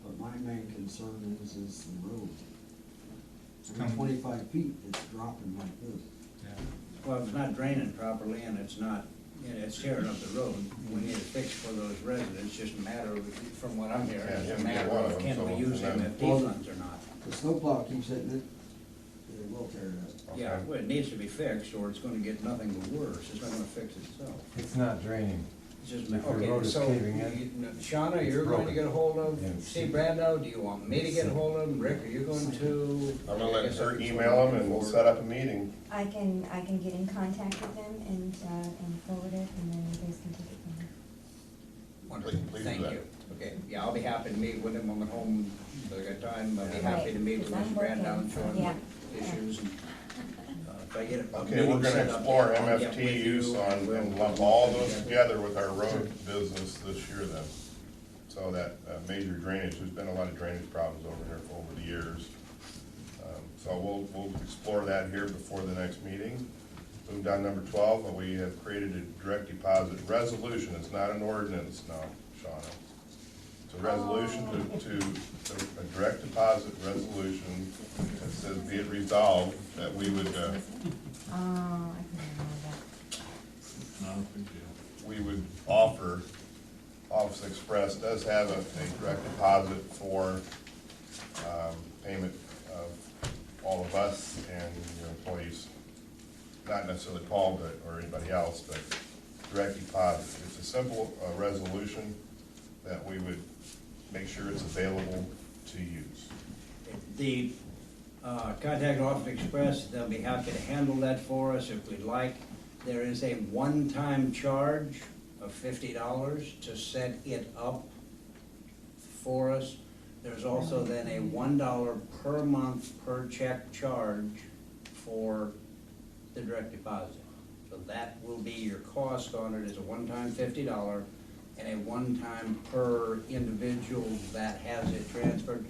but my main concern is the road. Every Come- 25 feet, it's dropping like this. Yeah. Well, if it's not draining properly and it's not, and it's tearing up the road, we need a fix for those residents, just a matter of, from what I'm hearing, Yeah, it's him a being matter one of of them, can we so, use and then- MFT funds or not? The snowplow keeps hitting it, it will tear it up. Yeah, Okay. well, it needs to be fixed, or it's gonna get nothing but worse, it's not gonna fix itself. It's not draining. It's just, If the okay, road is so, caving in, Shauna, it's you're going to broken. get a hold of And Steve Brando, do you want me to get a hold of him, Rick, are you going to? I'm gonna let I guess her that's email what him I'm and we'll looking set up a meeting. I can get in contact with them and forward it, and then you guys can take it from there. Wonderful, Please do thank that. you. Okay, yeah, I'll be happy to meet with him, I'm at home, if I got time, I'll be Right, happy to meet with 'cause I'm Mr. Brando and working, show him yeah. issues. And if I get a Okay, meeting we're gonna set up, explore yeah, I'll get MFT with use you on, we'll- and lump all those together with our road business this year then. So that major drainage, there's been a lot of drainage problems over here for over the years. So we'll explore that here before the next meeting. Move down to number 12, we have created a direct deposit resolution. It's not an ordinance now, Shauna. It's a resolution to a direct deposit resolution that says be it resolved that we would, Oh, I can remember that. Not a big deal. we would offer, Office Express does have a direct deposit for payment of all of us and your employees, not necessarily Paul, but, or anybody else, but direct deposit. It's a simple resolution that we would make sure it's available to use. The contact Office Express, they'll be happy to handle that for us if we'd like. There is a one-time charge of $50 to set it up for us. There's also then a $1 per month per check charge for the direct deposit. So that will be your cost on it, is a one-time $50 and a one-time per individual that has it transferred.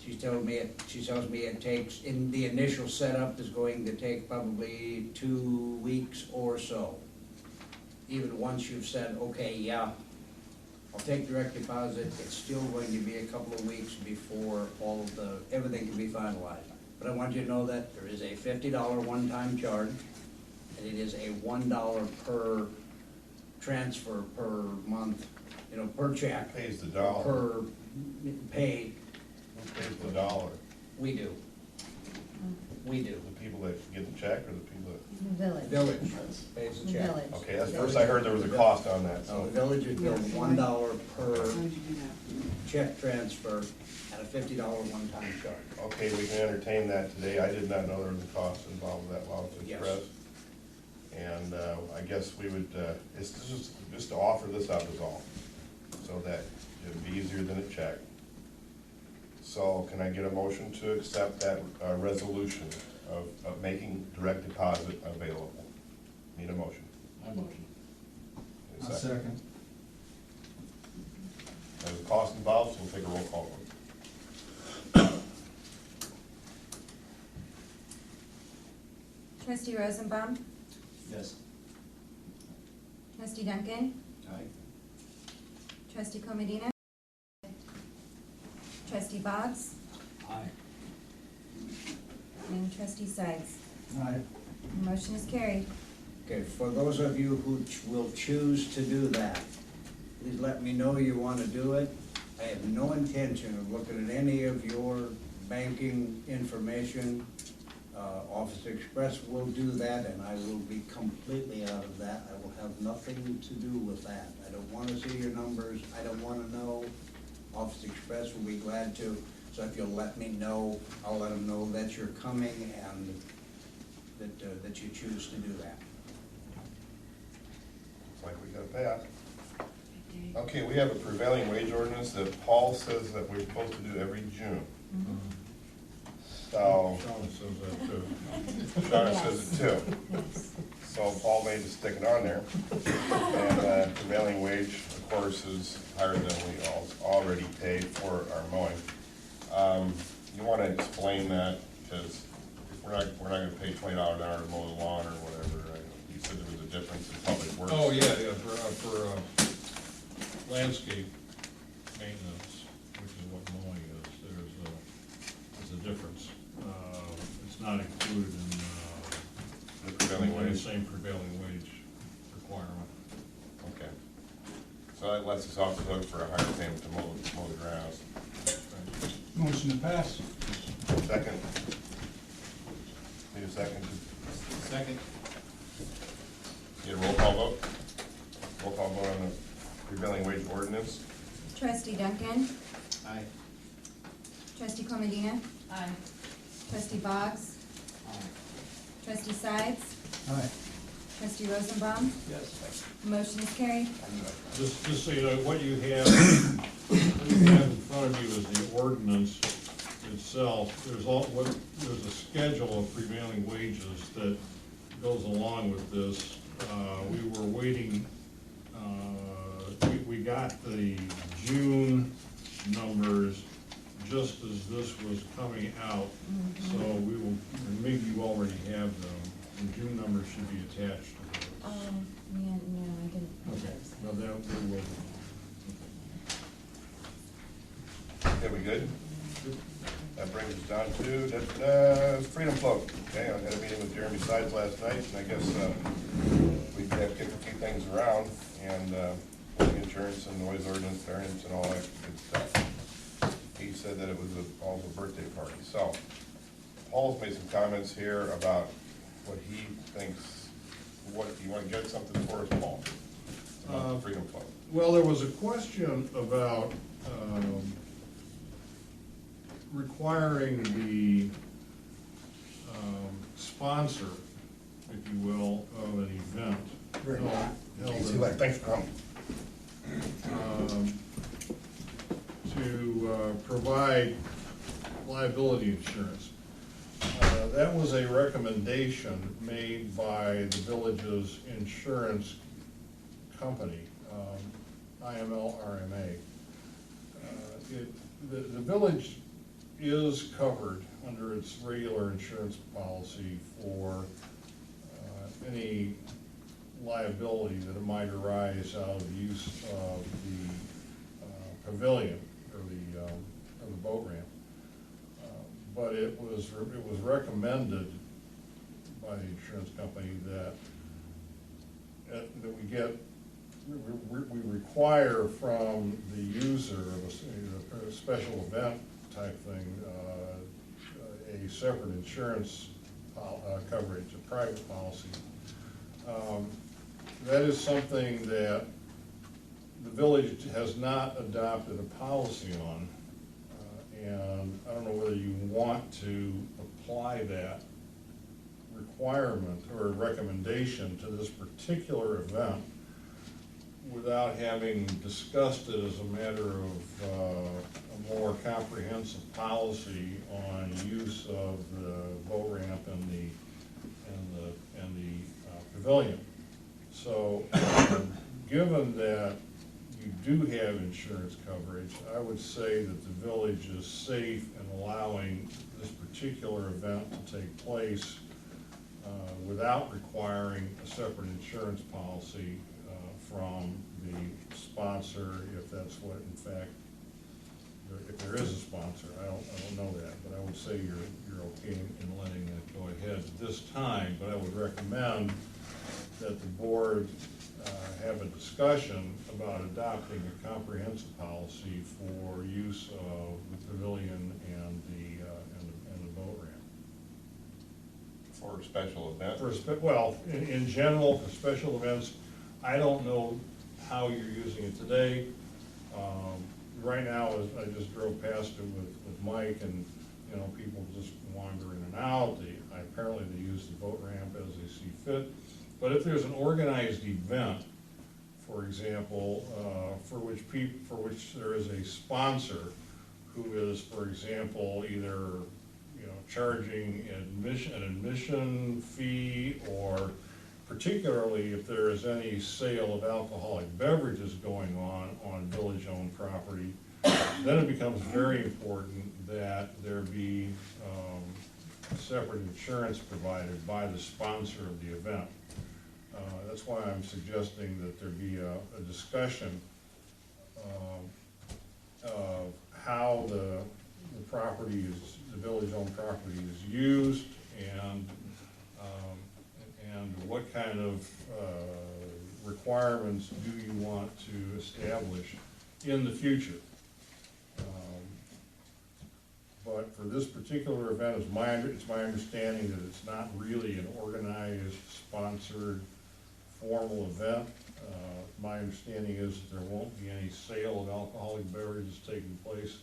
She tells me it takes, in the initial setup is going to take probably 2 weeks or so. Even once you've said, okay, yeah, I'll take direct deposit, it's still going to be a couple of weeks before all of everything can be finalized. But I want you to know that there is a $50 one-time charge, and it is a $1 per transfer per month, per check. Pays the dollar. Per pay, Who pays the dollar? we do. We do. The people that get the check or the people that? The village. Village pays the The check. village. Okay, that's first I heard there was a cost on that, So the so. village is billed $1 per How did you do that? check transfer and a $50 one-time charge. Okay, we can entertain that today. I did not know there was a cost involved with that Law Yes. Express. And I guess we would, it's just to offer this up is all, so that it'd be easier than a check. So can I get a motion to accept that resolution of making direct deposit available? Need a motion? I motion. Need a I'll second. There's a cost involved, so we'll take a roll call vote. Trustee Rosenbaum, Yes. trustee Duncan, Aye. trustee Comedina, trustee Boggs, Aye. and trustee Sides. Aye. Motion is carried. Okay, for those of you who will choose to do that, please let me know you want to do it. I have no intention of looking at any of your banking information. Office Express will do that, and I will be completely out of that. I will have nothing to do with that. I don't want to see your numbers, I don't want to know. Office Express will be glad to, so if you'll let me know, I'll let them know that you're coming and that you choose to do that. Looks like we got a pass. Okay, we have a prevailing wage ordinance that Paul says that we're supposed to do every June. So, Sean says that too. Shauna says it too. Yes. So Paul made us stick it on there. And prevailing wage, of course, is higher than we already pay for our mowing. You want to explain that, because we're not going to pay $20 an hour to mow the lawn or whatever. You said there was a difference in public works. Oh, yeah, for landscape maintenance, which is what mowing is, there's a difference. It's not included in, The prevailing in the wage. same prevailing wage requirement. Okay. So that lets us off the hook for a higher payment to mow the grass. Motion to pass. Second. Need a second? Second. Need a roll call vote? Roll call vote on the prevailing wage ordinance? Trustee Duncan, Aye. trustee Comedina, Aye. trustee Boggs, trustee Sides, Aye. trustee Rosenbaum. Yes. Motion is carried. Just so you know, what you have in front of you is the ordinance itself. There's a schedule of prevailing wages that goes along with this. We were waiting, we got the June numbers just as this was coming out. So we will, and maybe you already have them, the June numbers should be attached to this. Oh, yeah, no, I didn't. Okay, well, that we will. Okay, we good? That brings us down to Freedom Float. Okay, I had a meeting with Jeremy Sides last night, and I guess we have kicked a few things around, and insurance and noise ordinance variance and all that good stuff. He said that it was all a birthday party. So Paul's made some comments here about what he thinks, what, you want to get something for us, Paul? About Freedom Float. Well, there was a question about requiring the sponsor, if you will, of an event. Thanks for coming. To provide liability insurance. That was a recommendation made by the village's insurance company, IML RMA. The village is covered under its regular insurance policy for any liability that might arise out of the use of the pavilion or the boat ramp. But it was recommended by the insurance company that we require from the user of a special event type thing, a separate insurance coverage, a private policy. That is something that the village has not adopted a policy on. And I don't know whether you want to apply that requirement or recommendation to this particular event without having discussed it as a matter of a more comprehensive policy on use of the boat ramp and the pavilion. So, given that you do have insurance coverage, I would say that the village is safe in allowing this particular event to take place without requiring a separate insurance policy from the sponsor, if that's what, in fact, if there is a sponsor. I don't know that, but I would say you're okay in letting that go ahead at this time, but I would recommend that the board have a discussion about adopting a comprehensive policy for use of the pavilion and the boat ramp. For a special event? Well, in general, for special events, I don't know how you're using it today. Right now, I just drove past it with Mike, and, you know, people just wander in and out. Apparently they use the boat ramp as they see fit. But if there's an organized event, for example, for which there is a sponsor who is, for example, either, you know, charging an admission fee, or particularly if there is any sale of alcoholic beverages going on village-owned property, then it becomes very important that there be separate insurance provided by the sponsor of the event. That's why I'm suggesting that there be a discussion of how the village-owned property is used, and what kind of requirements do you want to establish in the future. But for this particular event, it's my understanding that it's not really an organized, sponsored, formal event. My understanding is that there won't be any sale of alcoholic beverages taking place,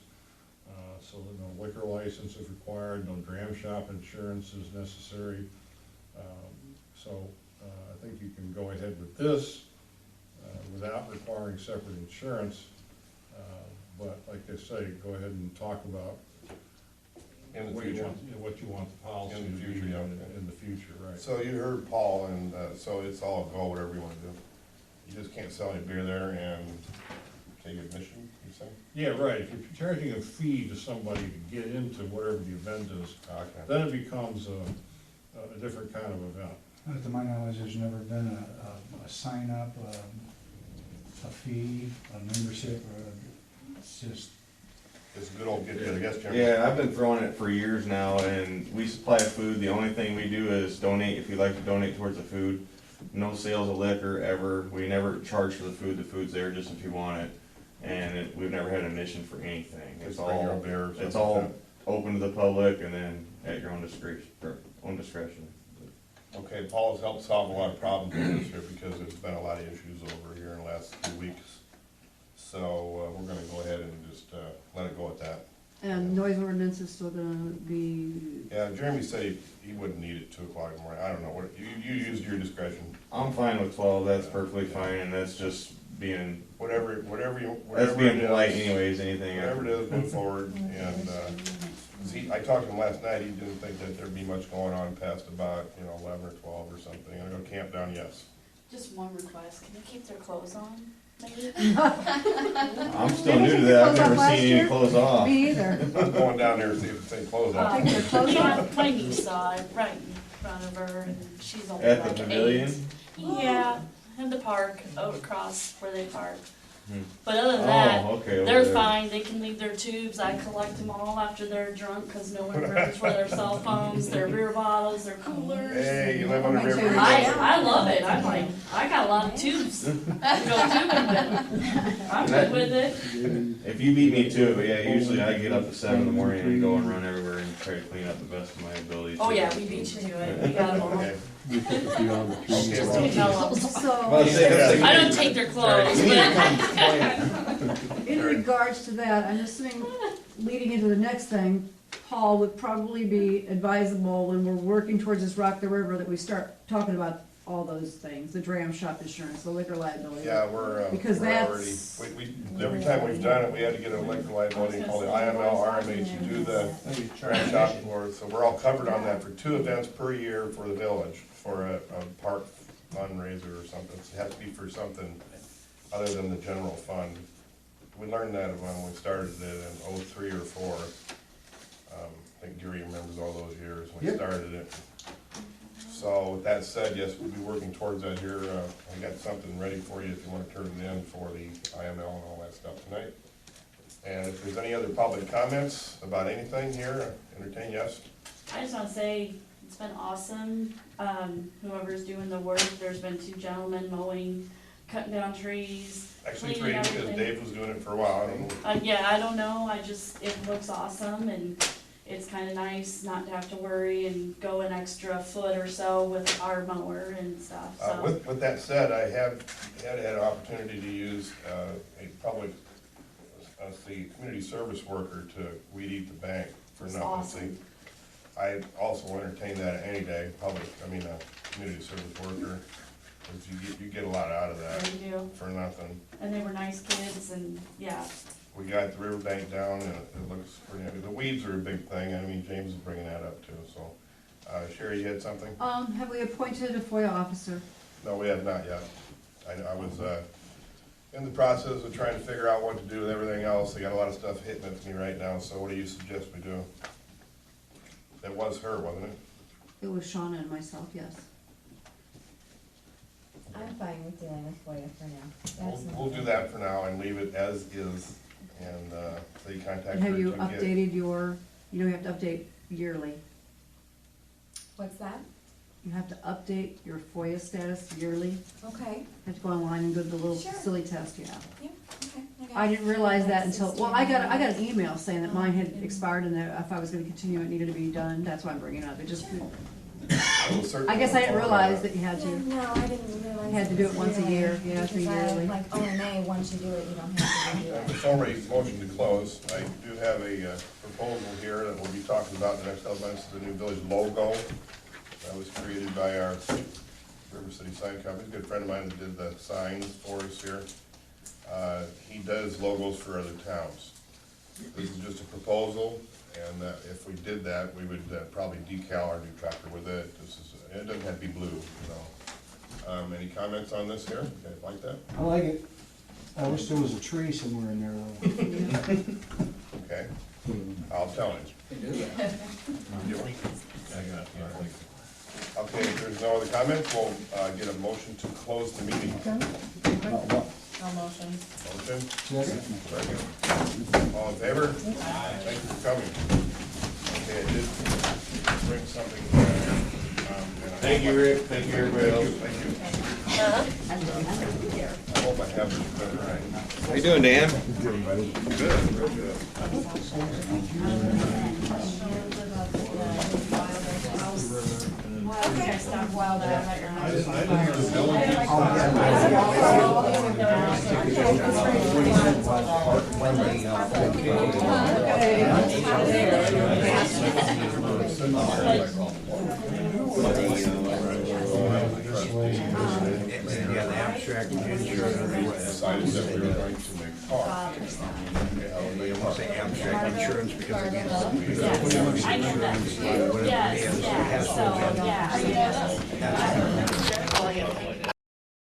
so that no liquor license is required, no dram shop insurance is necessary. So I think you can go ahead with this without requiring separate insurance. But like I say, go ahead and talk about In the what future. what you want the policy In the to be future, yeah. in the future, right? So you heard Paul, and so it's all go, whatever you wanna do. You just can't sell any beer there and take admission, you say? Yeah, right, if you're charging a fee to somebody to get into whatever the event is, Okay. then it becomes a different kind of event. To my knowledge, there's never been a sign up, a fee, a membership, or it's just, It's a good old get together, I guess, Jim. Yeah, I've been throwing it for years now, and we supply food. The only thing we do is donate, if you'd like to donate towards the food. No sales of liquor ever. We never charge for the food. The food's there just if you want it. And we've never had an admission for anything. Just bring your own beer or It's something all like open to the public, and then at your own discretion. Okay, Paul has helped solve a lot of problems in this here, because there's been a lot of issues over here in the last few weeks. So, we're gonna go ahead and just, let it go at that. And noise ordinance is still gonna be, Yeah, Jeremy said he wouldn't need it 2 o'clock in the morning, I don't know, you used your discretion. I'm fine with 12. That's perfectly fine, and that's just being Whatever that's being it polite, is, anyways. Anything. whatever it is, move forward, and, 'cause I talked to him last night, he didn't think that there'd be much going on past about, 11 or 12 or something, I'm gonna camp down, yes. Just one request, can they keep their clothes on, maybe? I'm still new to that. I've never seen any clothes off. me either. I'm going down there to see if they close out. Taking their clothes Yeah, my niece saw it right in front of her, and she's only At the like pavilion? 8. Yeah, in the park, out across where they park. Hmm. But other than that, Oh, okay. over They're there. fine, they can leave their tubes, I collect them all after they're drunk, cause no one remembers where their cell phones, their beer bottles, their coolers. Hey, you live on a Me river. too. I love it, I'm like, I got a lot of tubes to go tubing with. I'm good with it. If you beat me to it, but yeah, usually I get up at 7 in the morning and go and run everywhere and try to clean up the best of my ability. Oh yeah, we beat you to it, we got them all. Okay. We took a few on the trees. Okay, well, Tell 'em. So, I don't take their clothes, You need to but. come play. in regards to that, I'm assuming, leading into the next thing, Paul, would probably be advisable when we're working towards this Rock the River, that we start talking about all those things, the dram shop insurance, the liquor liability. Yeah, we're Because we're already, that's- every time we've done it, we had to get a liquor liability called the IML, RMH to do the trash shop for us. So we're all covered on that for 2 events per year for the village, for a park fundraiser or something. It has to be for something other than the general fund. We learned that when we started it in '03 or '04. I think Gary remembers all those years when we Yep. started it. So with that said, yes, we'll be working towards that here. I got something ready for you if you want to turn it in for the IML and all that stuff tonight. And if there's any other public comments about anything here, entertain, yes? I just wanna say, it's been awesome, whoever's doing the work, there's been 2 gentlemen mowing, cutting down trees, Actually, cleaning 3, because everything. Dave was doing it for a while. I don't know. Yeah, I don't know, it looks awesome, and it's kinda nice not to have to worry and go an extra foot or so with our mower and stuff, so. With that said, I have had an opportunity to use a public, the community service worker to weed eat the bank for That's nothing. awesome. I also entertain that any day, a community service worker, because you get a lot out of that There you do, for nothing. and they were nice kids, and, yeah, We got the riverbank down and it looks pretty, the weeds are a big thing, I mean, James is bringing that up too, so. Sherry, you had something? Have we appointed a FOIA officer? No, we have not yet. I was, in the process of trying to figure out what to do with everything else. I got a lot of stuff hitting at me right now, so what do you suggest we do? That was her, wasn't it? It was Shauna and myself, yes. I'm fine with doing it for you for now. That's We'll do that for now and leave it as is, and, so you contact her. And have you to get- updated your, you know, you have to update yearly. What's that? You have to update your FOIA status yearly. Okay, You have to go online and go to the little Sure. silly test you have. yeah, okay. got I it. didn't realize that until, well, I got $16. an email saying that mine had expired and that if I was gonna continue, it needed to be done. That's why I'm bringing it up. It just, will certainly I guess I didn't inform realize her. that you had Yeah, to. no, I didn't realize. You had to do it once a year, yeah, Because it's a I, yearly. like OMA, once you do it, you don't have to redo it. Before we motion to close, I do have a proposal here that we'll be talking about in the next couple months, the new village logo. That was created by our River City Sign Company, a good friend of mine that did the signs for us here. He does logos for other towns. This is just a proposal, and if we did that, we would probably decal our new tractor with it. It doesn't have to be blue, you know. Any comments on this here? Okay, like that? I like it. I wish there was a tree somewhere in there though. Okay, I'll tell him. They do that. Okay, if there's no other comments, we'll get a motion to close the meeting. No motion. Motion, Yes. second. All in favor? Thank you for coming. Okay, I did bring something. Thank you, Rick. Thank you, everybody else. Thank you. I hope I have this done right. How you doing, Dan? Good, real good. Okay. Stop wild out right now. Yeah, the abstract decided that we were going to make car. They want to say abstract insurance because I know that, yes, yeah, so, yeah.